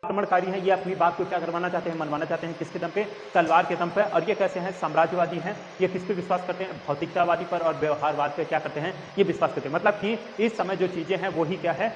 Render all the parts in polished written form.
आक्रमणकारी हैं, ये अपनी बात को क्या करवाना चाहते हैं, मनवाना चाहते हैं, किसके दम पे? तलवार के दम पे। और ये कैसे हैं? साम्राज्यवादी हैं। ये किस पे विश्वास करते हैं? भौतिकतावादी पर और व्यवहारवाद पे क्या करते हैं? ये विश्वास करते हैं। मतलब कि इस समय जो चीजें हैं वही क्या है,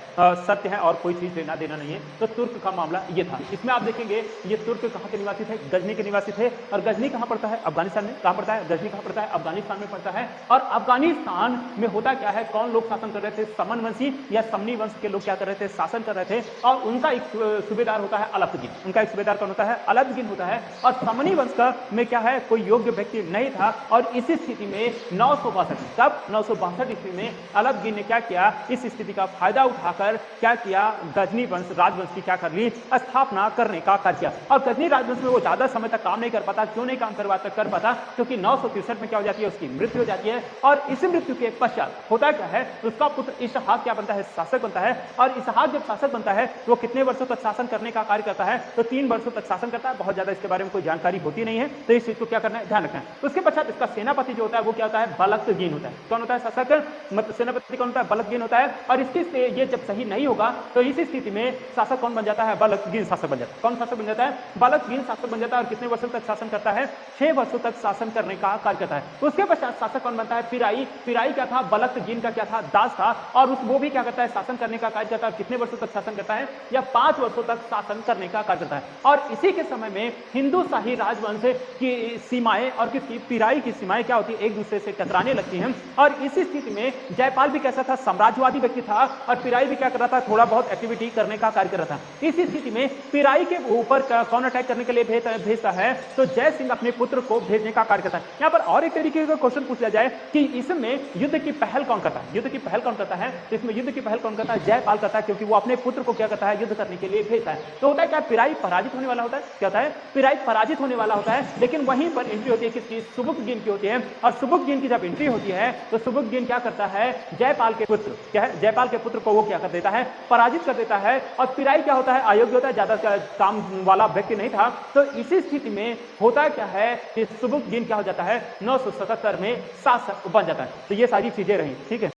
सत्य है और कोई चीज लेना देना नहीं है। तो तुर्क का मामला ये था। इसमें आप देखेंगे ये तुर्क कहाँ के निवासी थे? गजनी के निवासी थे। और गजनी कहाँ पड़ता है? अफगानिस्तान में। कहाँ पड़ता है? गजनी कहाँ पड़ता है? अफगानिस्तान में पड़ता है। और अफगानिस्तान में होता क्या है, कौन लोग शासन कर रहे थे? समन वंशी या समनी वंश के लोग क्या कर रहे थे? शासन कर रहे थे। और उनका एक सूबेदार होता है अलाउद्दीन। उनका एक सूबेदार कौन होता है? अलाउद्दीन होता है। और समनी वंश का में क्या है, कोई योग्य व्यक्ति नहीं था। और इसी स्थिति में 962 कब 962 ईस्वी में अलाउद्दीन ने क्या किया, इस स्थिति का फायदा उठाकर क्या किया, गजनी वंश राजवंश की क्या कर ली, स्थापना करने का कार्य किया। और गजनी राजवंश में वो ज्यादा समय तक काम नहीं कर पाता। क्यों नहीं काम कर पाता? क्योंकि 963 में क्या हो जाती है, उसकी मृत्यु हो जाती है। और इस मृत्यु के पश्चात होता क्या है, उसका पुत्र इसहाक क्या बनता है? शासक बनता है। और इसहाक जब शासक बनता है तो वो कितने वर्षों तक शासन करने का कार्य करता है? तो 3 वर्षों तक शासन करता है। बहुत ज्यादा इसके बारे में कोई जानकारी होती नहीं है, तो इस चीज को क्या करना है, ध्यान रखना है। उसके पश्चात इसका सेनापति जो होता है वो क्या होता है? बलतगीन होता है। कौन होता है शासक? मतलब सेनापति कौन होता है? बलतगीन होता है। और इसकी ये जब सही नहीं होगा तो इस स्थिति में शासक कौन बन जाता है? बलतगीन शासक बन जाता है। कौन शासक बन जाता है? बलतगीन शासक बन जाता है। और कितने वर्षों तक शासन करता है? 6 वर्षों तक शासन करने का कार्य करता है। उसके पश्चात शासक कौन बनता है? पिराई। पिराई क्या था? बलतगीन का क्या था? दास था। और वो भी क्या करता है? शासन करने का कार्य करता है। कितने वर्षों तक शासन करता है? या 5 वर्षों तक शासन करने का कार्य करता है। और इसी के समय में हिंदू शाही राजवंश की सीमाएं और किसकी, पिराई की सीमाएं क्या होती है, एक दूसरे से टकराने लगती हैं। और इसी स्थिति में जयपाल भी कैसा था? साम्राज्यवादी व्यक्ति था। और पिराई भी क्या कर रहा था? थोड़ा बहुत एक्टिविटी करने का कार्य कर रहा था। इसी स्थिति में पिराई के ऊपर कौन अटैक करने के लिए भेजता है? तो जय सिंह अपने पुत्र को भेजने का कार्य करता है। यहाँ पर और एक तरीके का क्वेश्चन पूछ लिया जाए कि इसमें युद्ध की पहल कौन करता है? युद्ध की पहल कौन करता है? इसमें युद्ध की पहल कौन करता है? जयपाल करता है, क्योंकि वो अपने पुत्र को क्या करता है? युद्ध करने के लिए भेजता है। तो होता है क्या, पिराई पराजित होने वाला होता है। क्या होता है? पिराई पराजित होने वाला होता है। लेकिन वहीं पर एंट्री होती है किसकी? सुबुक्तगीन की होती है। और सुबुक्तगीन की जब एंट्री होती है तो सुबुक्तगीन क्या करता है? जयपाल के पुत्र क्या है, जयपाल के पुत्र को वो क्या कर देता है? पराजित कर देता है। और पिराई क्या होता है? अयोग्य होता है, ज्यादा काम वाला व्यक्ति नहीं था। तो इसी स्थिति में होता क्या है कि सुबुक्तगीन क्या हो जाता है? 977 में शासक बन जाता है। तो ये सारी चीजें रही, ठीक है।